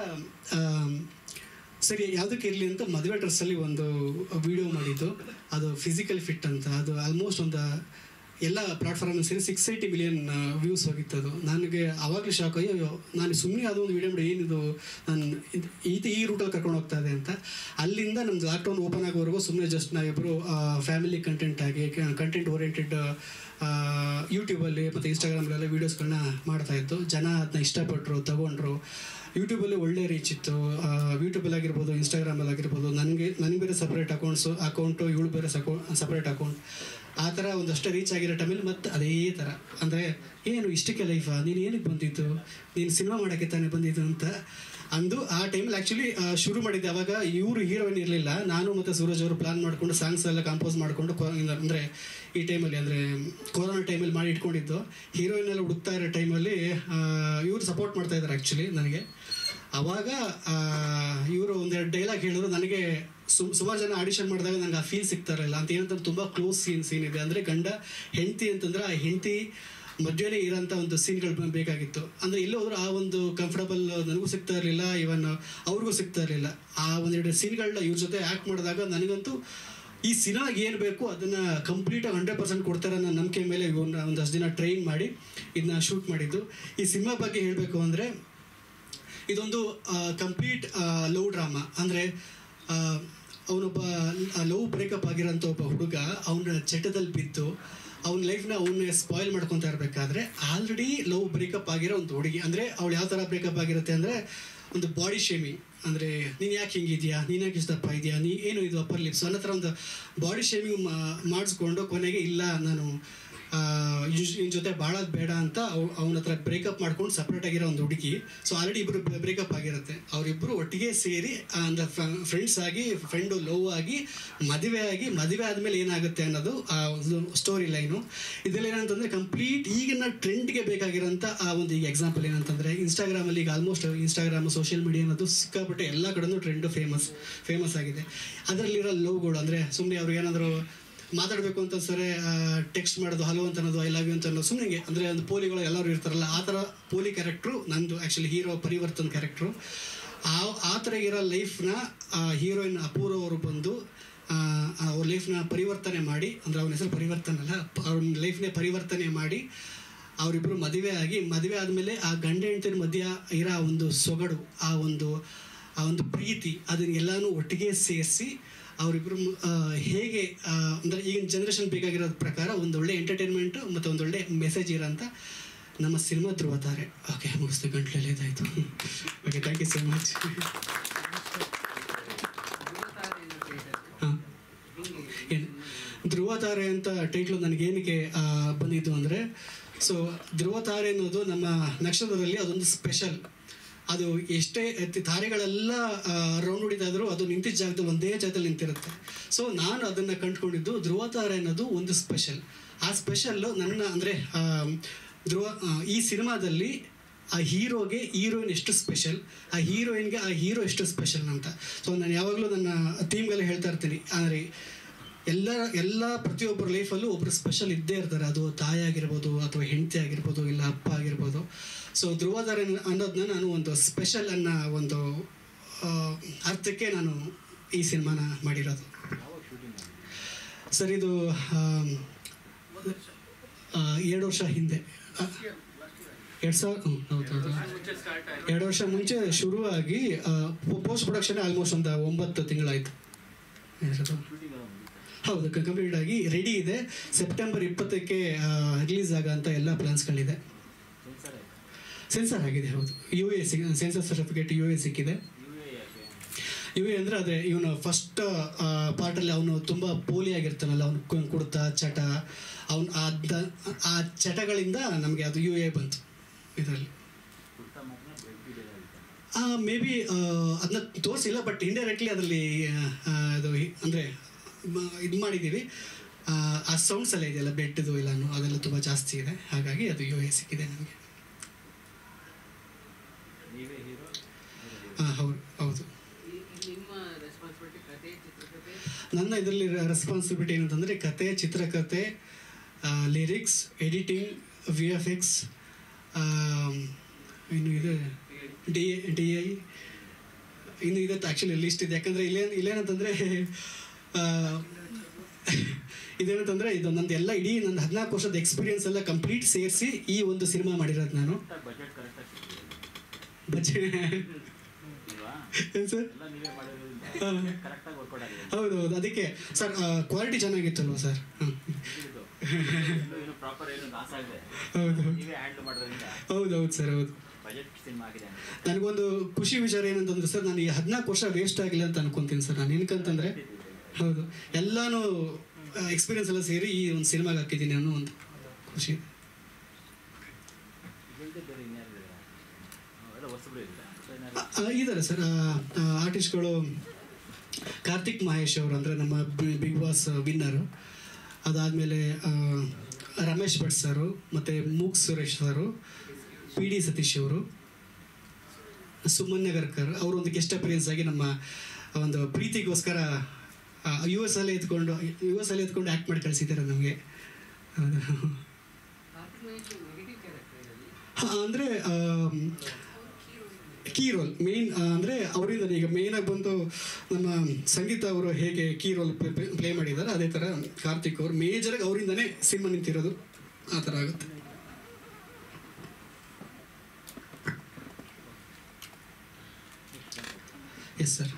ಸರಿ ಯಾವುದಕ್ಕೆ ಇರಲಿ ಅಂತ ಮದುವೆ ಡ್ರೆಸ್ಸಲ್ಲಿ ಒಂದು ವಿಡಿಯೋ ಮಾಡಿದ್ದು, ಅದು ಫಿಸಿಕಲ್ ಫಿಟ್ ಅಂತ. ಅದು ಆಲ್ಮೋಸ್ಟ್ ಒಂದು ಎಲ್ಲ ಪ್ಲಾಟ್ಫಾರ್ಮಲ್ಲಿ ಸೇರಿ 680 ಮಿಲಿಯನ್ ವ್ಯೂಸ್ ಹೋಗಿತ್ತು. ಅದು ನನಗೆ ಆವಾಗಲೂ ಶಾಕ್, ಅಯ್ಯೋ ನಾನು ಸುಮ್ಮನೆ ಅದು ಒಂದು ವಿಡಿಯೋ ಮಾಡಿ ಏನಿದು ನಾನು ಈ ರೂಟಲ್ಲಿ ಕರ್ಕೊಂಡು ಹೋಗ್ತಾ ಇದೆ ಅಂತ. ಅಲ್ಲಿಂದ ನಮ್ದು ಲಾಕ್ಡೌನ್ ಓಪನ್ ಆಗೋವರೆಗೂ ಸುಮ್ಮನೆ ಜಸ್ಟ್ ನಾವಿಬ್ಬರು ಫ್ಯಾಮಿಲಿ ಕಂಟೆಂಟ್ ಓರಿಯೆಂಟೆಡ್ ಯೂಟ್ಯೂಬಲ್ಲಿ ಮತ್ತು ಇನ್ಸ್ಟಾಗ್ರಾಮಲ್ಲೆಲ್ಲ ವೀಡಿಯೋಸ್ಗಳನ್ನ ಮಾಡ್ತಾಯಿತ್ತು. ಜನ ಅದನ್ನ ಇಷ್ಟಪಟ್ಟರು, ತಗೊಂಡ್ರು. ಯೂಟ್ಯೂಬಲ್ಲಿ ಒಳ್ಳೆ ರೀಚ್ ಇತ್ತು. ಯೂಟ್ಯೂಬಲ್ಲಿ ಆಗಿರ್ಬೋದು, ಇನ್ಸ್ಟಾಗ್ರಾಮಲ್ಲಿ ಆಗಿರ್ಬೋದು. ನನಗೆ ಬೇರೆ ಸಪ್ರೇಟ್ ಅಕೌಂಟು, ಇವಳು ಬೇರೆ ಸಪ್ರೇಟ್ ಅಕೌಂಟ್. ಆ ಥರ ಒಂದಷ್ಟೇ ರೀಚ್ ಆಗಿರೋ ಟೈಮಲ್ಲಿ ಮತ್ತು ಅದೇ ಥರ ಅಂದರೆ ಏನು ಇಷ್ಟಕ್ಕೆ ಲೈಫಾ, ನೀನು ಏನಕ್ಕೆ ಬಂದಿತ್ತು, ನೀನು ಸಿನಿಮಾ ಮಾಡೋಕ್ಕೆ ತಾನೇ ಬಂದಿದ್ದು ಅಂತ ಅಂದು ಆ ಟೈಮಲ್ಲಿ ಆ್ಯಕ್ಚುಲಿ ಶುರು ಮಾಡಿದ್ದೆ. ಅವಾಗ ಇವರು ಹೀರೋಯಿನ್ ಇರಲಿಲ್ಲ. ನಾನು ಮತ್ತು ಸೂರಜ್ ಅವರು ಪ್ಲಾನ್ ಮಾಡಿಕೊಂಡು ಸಾಂಗ್ಸ್ ಎಲ್ಲ ಕಂಪೋಸ್ ಮಾಡಿಕೊಂಡು ಅಂದರೆ ಈ ಟೈಮಲ್ಲಿ ಅಂದರೆ ಕೊರೋನಾ ಟೈಮಲ್ಲಿ ಮಾಡಿ ಇಟ್ಕೊಂಡಿದ್ದು. ಹೀರೋಯಿನ್ ಎಲ್ಲ ಹುಡುಕ್ತಾ ಇರೋ ಟೈಮಲ್ಲಿ ಇವರು ಸಪೋರ್ಟ್ ಮಾಡ್ತಾಯಿದ್ದಾರೆ ಆ್ಯಕ್ಚುಲಿ ನನಗೆ. ಆವಾಗ ಇವರು ಒಂದೆರಡು ಡೈಲಾಗ್ ಹೇಳಿದ್ರು. ನನಗೆ ಸುಮಾರು ಜನ ಆಡಿಷನ್ ಮಾಡಿದಾಗ ನನಗೆ ಆ ಫೀಲ್ ಸಿಗ್ತಾ ಇರಲಿಲ್ಲ. ಅಂತ ಏನಂತಂದ್ರೆ ತುಂಬ ಕ್ಲೋಸ್ ಸೀನ್ ಇದೆ. ಅಂದರೆ ಗಂಡ ಹೆಂಡತಿ ಅಂತಂದ್ರೆ ಆ ಹೆಂಡತಿ ಮಧ್ಯೆನೇ ಇರೋಂಥ ಒಂದು ಸೀನ್ಗಳು ಬೇಕಾಗಿತ್ತು. ಅಂದರೆ ಎಲ್ಲೋ ಹೋದ್ರು ಆ ಒಂದು ಕಂಫರ್ಟಬಲ್ ನನಗೂ ಸಿಗ್ತಾ ಇರಲಿಲ್ಲ, ಇವನ್ ಅವ್ರಿಗೂ ಸಿಗ್ತಾ ಇರಲಿಲ್ಲ. ಆ ಒಂದೆರಡು ಸೀನ್ಗಳನ್ನ ಇವ್ರ ಜೊತೆ ಆ್ಯಕ್ಟ್ ಮಾಡಿದಾಗ ನನಗಂತೂ ಈ ಸಿನಿಮಾಗೆ ಏನು ಬೇಕು ಅದನ್ನು ಕಂಪ್ಲೀಟಾಗಿ 100% ಕೊಡ್ತಾರೆ ಅನ್ನೋ ನಂಬಿಕೆ ಮೇಲೆ ಇವನ್ನ ಒಂದಷ್ಟು ದಿನ ಟ್ರೈನ್ ಮಾಡಿ ಇದನ್ನ ಶೂಟ್ ಮಾಡಿದ್ದು. ಈ ಸಿನಿಮಾ ಬಗ್ಗೆ ಹೇಳಬೇಕು ಅಂದರೆ ಇದೊಂದು ಕಂಪ್ಲೀಟ್ ಲವ್ ಡ್ರಾಮಾ. ಅಂದರೆ ಅವನೊಬ್ಬ ಲವ್ ಬ್ರೇಕಪ್ ಆಗಿರೋಂಥ ಒಬ್ಬ ಹುಡುಗ ಅವನ ಚಟದಲ್ಲಿ ಬಿದ್ದು ಅವನ ಲೈಫ್ನ ಅವನ್ನೇ ಸ್ಪಾಯ್ಲ್ ಮಾಡ್ಕೊತಾ ಇರಬೇಕಾದ್ರೆ ಆಲ್ರೆಡಿ ಲವ್ ಬ್ರೇಕಪ್ ಆಗಿರೋ ಒಂದು ಹುಡುಗಿ. ಅಂದರೆ ಅವಳು ಯಾವ ಥರ ಬ್ರೇಕಪ್ ಆಗಿರುತ್ತೆ ಅಂದರೆ ಒಂದು ಬಾಡಿ ಶೇಮಿಂಗ್. ಅಂದರೆ ನೀನು ಯಾಕೆ ಹಿಂಗಿದೆಯಾ, ನೀನು ಯಾಕೆ ಇಷ್ಟಪ್ಪ ಇದೆಯಾ, ನೀ ಏನು ಇದು ಅಪ್ಪರ್ ಲಿಪ್ಸ್ ಅನ್ನೋ ಥರ ಒಂದು ಬಾಡಿ ಶೇಮಿಂಗ್ ಮಾಡಿಸ್ಕೊಂಡು ಕೊನೆಗೆ ಇಲ್ಲ ನಾನು ನಿನ್ನ ಜೊತೆ ಬಾಳೋದು ಬೇಡ ಅಂತ ಅವನ ಹತ್ರ ಬ್ರೇಕಪ್ ಮಾಡ್ಕೊಂಡು ಸಪ್ರೇಟ್ ಆಗಿರೋ ಒಂದು ಹುಡುಗಿ. ಸೊ ಆಲ್ರೆಡಿ ಇಬ್ಬರು ಬ್ರೇಕಪ್ ಆಗಿರುತ್ತೆ. ಅವರಿಬ್ಬರು ಒಟ್ಟಿಗೆ ಸೇರಿ ಅಂದರೆ ಫ್ರೆಂಡ್ಸ್ ಆಗಿ, ಫ್ರೆಂಡು ಲವ್ ಆಗಿ, ಮದುವೆ ಆದಮೇಲೆ ಏನಾಗುತ್ತೆ ಅನ್ನೋದು ಆ ಒಂದು ಸ್ಟೋರಿ ಲೈನು. ಇದರಲ್ಲಿ ಏನಂತಂದರೆ ಕಂಪ್ಲೀಟ್ ಈಗಿನ ಟ್ರೆಂಡ್ಗೆ ಬೇಕಾಗಿರೋಂಥ ಆ ಒಂದು ಈಗ ಎಕ್ಸಾಂಪಲ್ ಏನಂತಂದರೆ ಇನ್ಸ್ಟಾಗ್ರಾಮಲ್ಲಿ ಈಗ ಆಲ್ಮೋಸ್ಟ್ ಇನ್ಸ್ಟಾಗ್ರಾಮ್ ಸೋಷಿಯಲ್ ಮೀಡಿಯಾ ಅನ್ನೋದು ಸಿಕ್ಕಾಪಟ್ಟೆ ಎಲ್ಲ ಕಡೆನೂ ಟ್ರೆಂಡು ಫೇಮಸ್ ಆಗಿದೆ. ಅದರಲ್ಲಿರೋ ಲವ್ಗಳು ಅಂದರೆ ಸುಮ್ಮನೆ ಅವ್ರಿಗೆ ಏನಾದರೂ ಮಾತಾಡಬೇಕು ಅಂತ ಸರಿ ಟೆಕ್ಸ್ಟ್ ಮಾಡೋದು, ಹಲೋ ಅಂತ ಅನ್ನೋದು, ಐ ಲವ್ ಯು ಅಂತ ಅನ್ನೋದು ಸುಮ್ಮನೆ. ಅಂದರೆ ಒಂದು ಪೋಲಿಗಳು ಎಲ್ಲರೂ ಇರ್ತಾರಲ್ಲ ಆ ಥರ ಪೋಲಿ ಕ್ಯಾರೆಕ್ಟ್ರು ನಂದು ಆ್ಯಕ್ಚುಲಿ ಹೀರೋ ಪರಿವರ್ತನ್ ಕ್ಯಾರೆಕ್ಟ್ರು. ಆ ಥರ ಇರೋ ಲೈಫ್ನ ಹೀರೋಯಿನ್ ಅಪೂರ್ವ ಅವರು ಬಂದು ಅವ್ರ ಲೈಫ್ನ ಪರಿವರ್ತನೆ ಮಾಡಿ, ಅಂದರೆ ಅವನ ಹೆಸರು ಪರಿವರ್ತನೆ ಅಲ್ಲ, ಅವ್ರ ಲೈಫ್ನೇ ಪರಿವರ್ತನೆ ಮಾಡಿ ಅವರಿಬ್ಬರು ಮದುವೆ ಆದಮೇಲೆ ಆ ಗಂಡ ಹೆಂಡತಿರ ಮಧ್ಯ ಇರೋ ಒಂದು ಸೊಗಡು, ಆ ಒಂದು ಪ್ರೀತಿ ಅದನ್ನೆಲ್ಲನೂ ಒಟ್ಟಿಗೆ ಸೇರಿಸಿ ಅವರಿಬ್ಬರು ಹೇಗೆ ಅಂದರೆ ಈಗಿನ ಜನ್ರೇಷನ್ ಬೇಕಾಗಿರೋದ್ರ ಪ್ರಕಾರ ಒಂದೊಳ್ಳೆ ಎಂಟರ್ಟೈನ್ಮೆಂಟು ಮತ್ತು ಒಂದೊಳ್ಳೆ ಮೆಸೇಜ್ ಇರೋಂಥ ನಮ್ಮ ಸಿನಿಮಾ ಧ್ರುವತಾರೆ. ಓಕೆ, ಮುಗಿಸ್ತು, ಗಂಟ್ಲಲ್ಲಿ ಇದಾಯಿತು. Okay, thank you so much. ಹಾಂ, ಏನು ಧ್ರುವತಾರೆ ಅಂತ ಟೈಟ್ಲು ನನಗೇನಕ್ಕೆ ಬಂದಿದ್ದು ಅಂದರೆ, ಸೊ ಧ್ರುವತಾರೆ ಅನ್ನೋದು ನಮ್ಮ ನಕ್ಷತ್ರದಲ್ಲಿ ಅದೊಂದು ಸ್ಪೆಷಲ್. ಅದು ಎಷ್ಟೇ ತಾರೆಗಳೆಲ್ಲ ರೌಂಡ್ ಹೊಡಿದಾದರೂ ಅದು ನಿಂತಿದ್ದ ಜಾಗದಲ್ಲಿ ಒಂದೇ ಜಾಗದಲ್ಲಿ ನಿಂತಿರುತ್ತೆ. ಸೊ ನಾನು ಅದನ್ನು ಕಂಡುಕೊಂಡಿದ್ದು ಧ್ರುವತಾರೆ ಅನ್ನೋದು ಒಂದು ಸ್ಪೆಷಲ್. ಆ ಸ್ಪೆಷಲ್ಲು ನನ್ನ ಅಂದರೆ ಈ ಸಿನಿಮಾದಲ್ಲಿ ಆ ಹೀರೋಗೆ ಹೀರೋಯಿನ್ ಎಷ್ಟು ಸ್ಪೆಷಲ್, ಆ ಹೀರೋಯಿನ್ಗೆ ಆ ಹೀರೋ ಎಷ್ಟು ಸ್ಪೆಷಲ್ ಅಂತ. ಸೊ ನಾನು ಯಾವಾಗಲೂ ನನ್ನ ಟೀಮ್ಗೆಲ್ಲ ಹೇಳ್ತಾ ಇರ್ತೀನಿ, ಅಂದರೆ ಎಲ್ಲ ಪ್ರತಿಯೊಬ್ಬರ ಲೈಫಲ್ಲೂ ಒಬ್ಬರು ಸ್ಪೆಷಲ್ ಇದ್ದೇ ಇರ್ತಾರೆ. ಅದು ತಾಯಿ ಆಗಿರ್ಬೋದು, ಅಥವಾ ಹೆಂಡತಿ ಆಗಿರ್ಬೋದು, ಇಲ್ಲ ಅಪ್ಪ ಆಗಿರ್ಬೋದು. ಸೊ ಧ್ರುವತಾರೆ ಅನ್ನೋದನ್ನ ನಾನು ಒಂದು ಸ್ಪೆಷಲ್ ಅನ್ನೋ ಒಂದು ಅರ್ಥಕ್ಕೆ ನಾನು ಈ ಸಿನಿಮಾನ ಮಾಡಿರೋದು. ಸರ್, ಇದು 2 ವರ್ಷ ಹಿಂದೆ, 2000 ಹೌದು 2 ವರ್ಷ ಮುಂಚೆ ಶುರುವಾಗಿ ಪೋಸ್ಟ್ ಪ್ರೊಡಕ್ಷನ್ ಆಲ್ಮೋಸ್ಟ್ ಒಂದು 9 ತಿಂಗಳಾಯಿತು. ಹೌದು, ಕಂಪ್ಲೀಟ್ ಆಗಿ ರೆಡಿ ಇದೆ. ಸೆಪ್ಟೆಂಬರ್ 20ಕ್ಕೆ ರಿಲೀಸ್ ಆಗೋಂಥ ಎಲ್ಲ ಪ್ಲಾನ್ಸ್ಗಳಿದೆ. ಸೆನ್ಸರ್ ಆಗಿದೆ. ಹೌದು, UA ಸೆನ್ಸರ್ ಸರ್ಟಿಫಿಕೇಟ್ UA ಸಿಕ್ಕಿದೆ. UA ಅಂದರೆ ಅದೇ ಇವನು ಫಸ್ಟ್ ಪಾರ್ಟಲ್ಲಿ ಅವನು ತುಂಬ ಪೋಲಿ ಆಗಿರ್ತಾನಲ್ಲ, ಅವನು ಕುಡ್ತ ಚಟ, ಅವನು ಆ ಚಟಗಳಿಂದ ನಮಗೆ ಅದು UA ಬಂತು ಇದರಲ್ಲಿ. ಮೇ ಬಿ ಅದನ್ನ ತೋರಿಸಿಲ್ಲ, ಬಟ್ ಇಂಡೈರೆಕ್ಟ್ಲಿ ಅದರಲ್ಲಿ ಅದು ಅಂದರೆ ಇದು ಮಾಡಿದ್ದೀವಿ. ಆ ಸೌಂಡ್ಸ್ ಎಲ್ಲ ಇದೆಯಲ್ಲ, ಬೆಡ್ದು ಎಲ್ಲನೂ ಅದೆಲ್ಲ ತುಂಬ ಜಾಸ್ತಿ ಇದೆ. ಹಾಗಾಗಿ ಅದು UA ಸಿಕ್ಕಿದೆ ನನಗೆ. ಹೌದು. ನನ್ನ ಇದರಲ್ಲಿ ರೆಸ್ಪಾನ್ಸಿಬಿಲಿಟಿ ಏನಂತಂದರೆ ಕತೆ, ಚಿತ್ರಕಥೆ, ಲಿರಿಕ್ಸ್, ಎಡಿಟಿಂಗ್, VFX, ಇನ್ನು ಇದೆ DI, ಇನ್ನು ಇದೆ ಆ್ಯಕ್ಚುಲಿ ಲಿಸ್ಟ್ ಇದೆ. ಯಾಕಂದರೆ ಇಲ್ಲೇನಂತಂದರೆ ಇದೇನಂತಂದರೆ ಇದು ನಂದು ಎಲ್ಲ ಇಡೀ ನನ್ನ 14 ವರ್ಷದ ಎಕ್ಸ್ಪೀರಿಯನ್ಸ್ ಎಲ್ಲ ಕಂಪ್ಲೀಟ್ ಸೇರಿಸಿ ಈ ಒಂದು ಸಿನಿಮಾ ಮಾಡಿರೋದು ನಾನು. ಬಜೆಟ್ ಏನು ಸರ್? ಹೌದು, ಅದಕ್ಕೆ ಸರ್ ಕ್ವಾಲಿಟಿ ಚೆನ್ನಾಗಿತ್ತಲ್ವ ಸರ್? ಏನು ಪ್ರಾಪರ್ ಏನು ಲಾಸ್ ಆಗಿದೆ, ಹೌದು ನೀವೇ ಹ್ಯಾಂಡಲ್ ಮಾಡೋದ್ರಿಂದ ಹೌದೌದು ಸರ್, ಹೌದು. ಬಜೆಟ್ ಸಿನಿಮಾ ಆಗಿದೆ ಅಂತ. ನನಗೊಂದು ಖುಷಿ ವಿಚಾರ ಏನಂತಂದ್ರೆ ಸರ್, ನಾನು ಈ 14 ವರ್ಷ ವೇಸ್ಟ್ ಆಗಿಲ್ಲ ಅಂತ ಅನ್ಕೊಂತೀನಿ ಸರ್. ನಾನು ಏನಕ್ಕಂತಂದರೆ ಹೌದು, ಎಲ್ಲಾನು ಎಕ್ಸ್ಪೀರಿಯನ್ಸ್ ಎಲ್ಲ ಸೇರಿ ಈ ಒಂದು ಸಿನಿಮಾಗೆ ಹಾಕಿದ್ದೀನಿ ಅನ್ನೋ ಒಂದು ಖುಷಿ. ಇದ್ದಾರೆ ಸರ್ ಆರ್ಟಿಸ್ಟ್ಗಳು. ಕಾರ್ತಿಕ್ ಮಹೇಶ್ ಅವರು ಅಂದರೆ ನಮ್ಮ ಬಿಗ್ ಬಾಸ್ ವಿನ್ನರು. ಅದಾದಮೇಲೆ ರಮೇಶ್ ಭಟ್ ಸರು, ಮತ್ತು ಮೂಕ್ ಸುರೇಶ್ ಸರು, PD ಸತೀಶ್ ಅವರು, ಸುಮನ್ಯ ಗರ್ಕರ್ ಅವರು ಒಂದು ಗೆಸ್ಟ್ ಅಪಿಯರೆನ್ಸ್ ಆಗಿ ನಮ್ಮ ಒಂದು ಪ್ರೀತಿಗೋಸ್ಕರ US ಅಲ್ಲಿ ಎತ್ಕೊಂಡು ಆ್ಯಕ್ಟ್ ಮಾಡಿ ಕಳಿಸಿದ್ದಾರೆ ನಮಗೆ. ಅಂದರೆ ಕೀ ರೋಲ್ ಮೇನ್ ಅಂದರೆ ಅವರಿಂದ ಈಗ ಮೇಯ್ನಾಗಿ ಬಂದು ನಮ್ಮ ಸಂಗೀತ ಅವರು ಹೇಗೆ ಕೀ ರೋಲ್ ಪ್ಲೇ ಮಾಡಿದ್ದಾರೆ, ಅದೇ ಥರ ಕಾರ್ತಿಕ್ ಅವರು ಮೇಜರಾಗಿ ಅವರಿಂದನೇ ಸಿನಿಮಾ ನಿಂತಿರೋದು, ಆ ಥರ ಆಗುತ್ತೆ. Yes sir.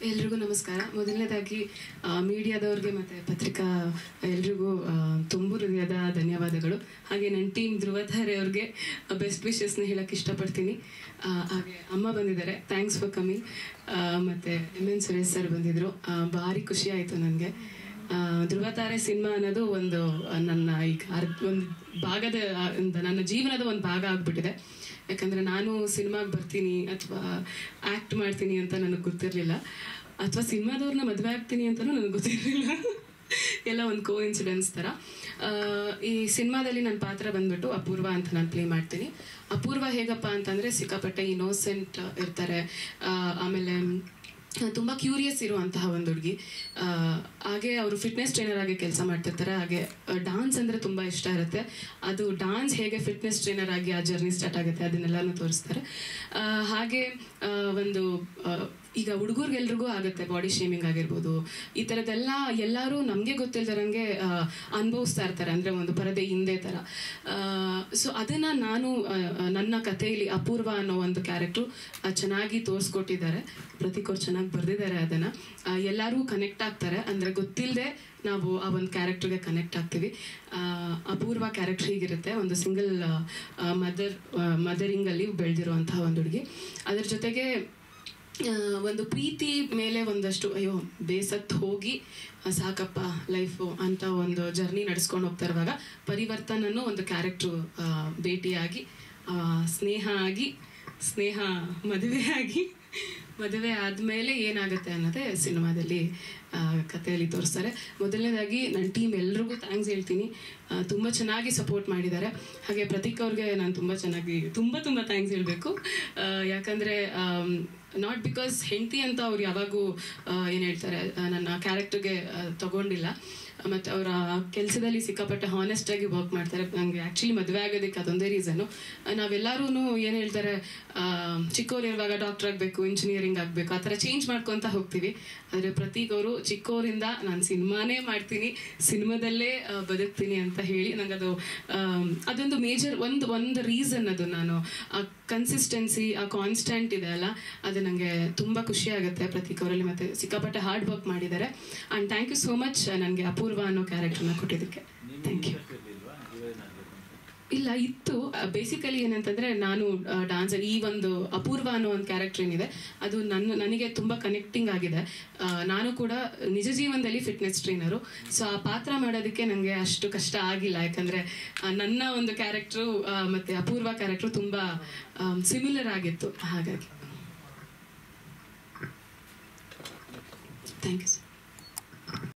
ಎಲ್ರಿಗೂ ನಮಸ್ಕಾರ. ಮೊದಲನೇದಾಗಿ ಮೀಡಿಯಾದವ್ರಿಗೆ ಮತ್ತು ಪತ್ರಿಕಾ ಎಲ್ರಿಗೂ ತುಂಬು ಹೃದಯದ ಧನ್ಯವಾದಗಳು. ಹಾಗೆ ನನ್ನ ಟೀಮ್ ಧ್ರುವತಾರೆ ಅವ್ರಿಗೆ ಬೆಸ್ಟ್ ವಿಶಸ್ನ ಹೇಳೋಕ್ಕೆ ಇಷ್ಟಪಡ್ತೀನಿ. ಹಾಗೆ ಅಮ್ಮ ಬಂದಿದ್ದಾರೆ, ಥ್ಯಾಂಕ್ಸ್ ಫಾರ್ ಕಮಿಂಗ್. ಮತ್ತು MN ಸುರೇಶ್ ಸರ್ ಬಂದಿದ್ದರು, ಭಾರಿ ಖುಷಿ ಆಯಿತು ನನಗೆ. ಧ್ರುವತಾರೆ ಸಿನಿಮಾ ಅನ್ನೋದು ಒಂದು ನನ್ನ ಈಗ ಒಂದು ಭಾಗದ ನನ್ನ ಜೀವನದ ಒಂದು ಭಾಗ ಆಗಿಬಿಟ್ಟಿದೆ. ಯಾಕಂದರೆ ನಾನು ಸಿನಿಮಾಗೆ ಬರ್ತೀನಿ ಅಥವಾ ಆ್ಯಕ್ಟ್ ಮಾಡ್ತೀನಿ ಅಂತ ನನಗೆ ಗೊತ್ತಿರಲಿಲ್ಲ, ಅಥವಾ ಸಿನಿಮಾದವ್ರನ್ನ ಮದುವೆ ಆಗ್ತೀನಿ ಅಂತಲೂ ನನಗೆ ಗೊತ್ತಿರಲಿಲ್ಲ. ಎಲ್ಲ ಒಂದು ಕೋಇನ್ಸಿಡೆನ್ಸ್ ಥರ. ಈ ಸಿನಿಮಾದಲ್ಲಿ ನನ್ನ ಪಾತ್ರ ಬಂದ್ಬಿಟ್ಟು ಅಪೂರ್ವ ಅಂತ ನಾನು ಪ್ಲೇ ಮಾಡ್ತೀನಿ. ಅಪೂರ್ವ ಹೇಗಪ್ಪ ಅಂತಂದರೆ ಸಿಕ್ಕಾಪಟ್ಟೆ ಇನ್ನೋಸೆಂಟ್ ಇರ್ತಾರೆ, ಆಮೇಲೆ ತುಂಬ ಕ್ಯೂರಿಯಸ್ ಇರುವಂತಹ ಒಂದು ಹುಡುಗಿ. ಹಾಗೆ ಅವರು ಫಿಟ್ನೆಸ್ ಟ್ರೈನರ್ ಆಗಿ ಕೆಲಸ ಮಾಡ್ತಿರ್ತಾರೆ. ಹಾಗೆ ಡಾನ್ಸ್ ಅಂದರೆ ತುಂಬ ಇಷ್ಟ ಇರುತ್ತೆ. ಅದು ಡಾನ್ಸ್ ಹೇಗೆ ಫಿಟ್ನೆಸ್ ಟ್ರೈನರ್ ಆಗಿ ಆ ಜರ್ನಿ ಸ್ಟಾರ್ಟ್ ಆಗುತ್ತೆ ಅದನ್ನೆಲ್ಲನೂ ತೋರಿಸ್ತಾರೆ. ಹಾಗೆ ಒಂದು ಈಗ ಹುಡುಗರಿಗೆಲ್ರಿಗೂ ಆಗುತ್ತೆ ಬಾಡಿ ಶೇಮಿಂಗ್ ಆಗಿರ್ಬೋದು, ಈ ಥರದ್ದೆಲ್ಲ ಎಲ್ಲರೂ ನಮಗೆ ಗೊತ್ತಿಲ್ದಿರಂಗೆ ಅನುಭವಿಸ್ತಾ ಇರ್ತಾರೆ, ಅಂದರೆ ಒಂದು ಪರದೆ ಹಿಂದೆ ಥರ. ಸೊ ಅದನ್ನು ನಾನು ನನ್ನ ಕಥೆಯಲ್ಲಿ ಅಪೂರ್ವ ಅನ್ನೋ ಒಂದು ಕ್ಯಾರೆಕ್ಟ್ರು ಚೆನ್ನಾಗಿ ತೋರಿಸ್ಕೊಟ್ಟಿದ್ದಾರೆ. ಪ್ರತೀಕ್ ಅವ್ರು ಚೆನ್ನಾಗಿ ಬರೆದಿದ್ದಾರೆ. ಅದನ್ನು ಎಲ್ಲರೂ ಕನೆಕ್ಟ್ ಆಗ್ತಾರೆ, ಅಂದರೆ ಗೊತ್ತಿಲ್ಲದೆ ನಾವು ಆ ಒಂದು ಕ್ಯಾರೆಕ್ಟರ್ಗೆ ಕನೆಕ್ಟ್ ಆಗ್ತೀವಿ. ಅಪೂರ್ವ ಕ್ಯಾರೆಕ್ಟರ್ ಹೀಗಿರುತ್ತೆ, ಒಂದು ಸಿಂಗಲ್ ಮದರಿಂಗಲ್ಲಿ ಬೆಳೆದಿರುವಂತಹ ಒಂದು ಹುಡುಗಿ. ಅದ್ರ ಜೊತೆಗೆ ಒಂದು ಪ್ರೀತಿ ಮೇಲೆ ಒಂದಷ್ಟು ಅಯ್ಯೋ ಬೇಸತ್ತು ಹೋಗಿ ಸಾಕಪ್ಪ ಲೈಫು ಅಂತ ಒಂದು ಜರ್ನಿ ನಡೆಸ್ಕೊಂಡು ಹೋಗ್ತಾ ಇರುವಾಗ ಪರಿವರ್ತನನ್ನು ಒಂದು ಕ್ಯಾರೆಕ್ಟ್ರು ಭೇಟಿಯಾಗಿ ಸ್ನೇಹ ಮದುವೆ ಆದಮೇಲೆ ಏನಾಗುತ್ತೆ ಅನ್ನೋದೇ ಸಿನಿಮಾದಲ್ಲಿ ಕಥೆಯಲ್ಲಿ ತೋರಿಸ್ತಾರೆ. ಮೊದಲನೇದಾಗಿ ನನ್ನ ಟೀಮ್ ಎಲ್ರಿಗೂ ಥ್ಯಾಂಕ್ಸ್ ಹೇಳ್ತೀನಿ, ತುಂಬ ಚೆನ್ನಾಗಿ ಸಪೋರ್ಟ್ ಮಾಡಿದ್ದಾರೆ. ಹಾಗೆ ಪ್ರತೀಕ್ ಅವ್ರಿಗೆ ನಾನು ತುಂಬ ಥ್ಯಾಂಕ್ಸ್ ಹೇಳಬೇಕು. ಯಾಕಂದರೆ ನಾಟ್ ಬಿಕಾಸ್ ಹೆಂಡತಿ ಅಂತ ಅವ್ರು ಯಾವಾಗೂ ಏನು ಹೇಳ್ತಾರೆ ನನ್ನ ಕ್ಯಾರೆಕ್ಟರ್ಗೆ ತಗೊಂಡಿಲ್ಲ, ಮತ್ತು ಅವರ ಕೆಲಸದಲ್ಲಿ ಸಿಕ್ಕಾಪಟ್ಟೆ ಹಾನೆಸ್ಟಾಗಿ ವರ್ಕ್ ಮಾಡ್ತಾರೆ. ನನಗೆ ಆ್ಯಕ್ಚುಲಿ ಮದುವೆ ಆಗೋದಕ್ಕೆ ಅದೊಂದೇ ರೀಸನ್ನು. ನಾವೆಲ್ಲರೂ ಏನು ಹೇಳ್ತಾರೆ ಚಿಕ್ಕವರಿರುವಾಗ ಡಾಕ್ಟರ್ ಆಗಬೇಕು, ಇಂಜಿನಿಯರಿಂಗ್ ಆಗಬೇಕು, ಆ ಥರ ಚೇಂಜ್ ಮಾಡ್ಕೊತ ಹೋಗ್ತೀವಿ. ಆದರೆ ಪ್ರತೀಕ್ ಅವರು ಚಿಕ್ಕವರಿಂದ ನಾನು ಸಿನಿಮಾನೇ ಮಾಡ್ತೀನಿ, ಸಿನಿಮಾದಲ್ಲೇ ಬದುಕ್ತೀನಿ ಅಂತ ಹೇಳಿ ನಂಗೆ ಅದೊಂದು ಮೇಜರ್ ಒಂದು ರೀಸನ್. ಅದು ನಾನು ಆ ಕನ್ಸಿಸ್ಟೆನ್ಸಿ, ಆ ಕಾನ್ಸ್ಟೆಂಟ್ ಇದೆ ಅಲ್ಲ, ಅದು ನನಗೆ ತುಂಬ ಖುಷಿ ಆಗುತ್ತೆ ಪ್ರತೀಕ್ ಅವರಲ್ಲಿ. ಮತ್ತು ಸಿಕ್ಕಾಪಟ್ಟೆ ಹಾರ್ಡ್ ವರ್ಕ್ ಮಾಡಿದ್ದಾರೆ. And thank you so much ನನಗೆ ಅಪೂರ್ವ ಅನ್ನೋ ಕ್ಯಾರೆಕ್ಟರ್ನ ಕೊಟ್ಟಿದ್ದಕ್ಕೆ. Thank you. ಇಲ್ಲ, ಇತ್ತು. ಬೇಸಿಕಲಿ ಏನಂತಂದರೆ ನಾನು ಡಾನ್ಸರ್. ಈ ಒಂದು ಅಪೂರ್ವ ಅನ್ನೋ ಒಂದು ಕ್ಯಾರೆಕ್ಟರ್ ಏನಿದೆ ಅದು ನನಗೆ ತುಂಬ ಕನೆಕ್ಟಿಂಗ್ ಆಗಿದೆ. ನಾನು ಕೂಡ ನಿಜ ಜೀವನದಲ್ಲಿ ಫಿಟ್ನೆಸ್ ಟ್ರೈನರು. ಸೊ ಆ ಪಾತ್ರ ಮಾಡೋದಕ್ಕೆ ನನಗೆ ಅಷ್ಟು ಕಷ್ಟ ಆಗಿಲ್ಲ, ಯಾಕಂದರೆ ನನ್ನ ಒಂದು ಕ್ಯಾರೆಕ್ಟ್ರು ಮತ್ತು ಅಪೂರ್ವ ಕ್ಯಾರೆಕ್ಟ್ರು ತುಂಬ ಸಿಮಿಲರ್ ಆಗಿತ್ತು. ಹಾಗಾಗಿ ಥ್ಯಾಂಕ್ ಯು ಸರ್.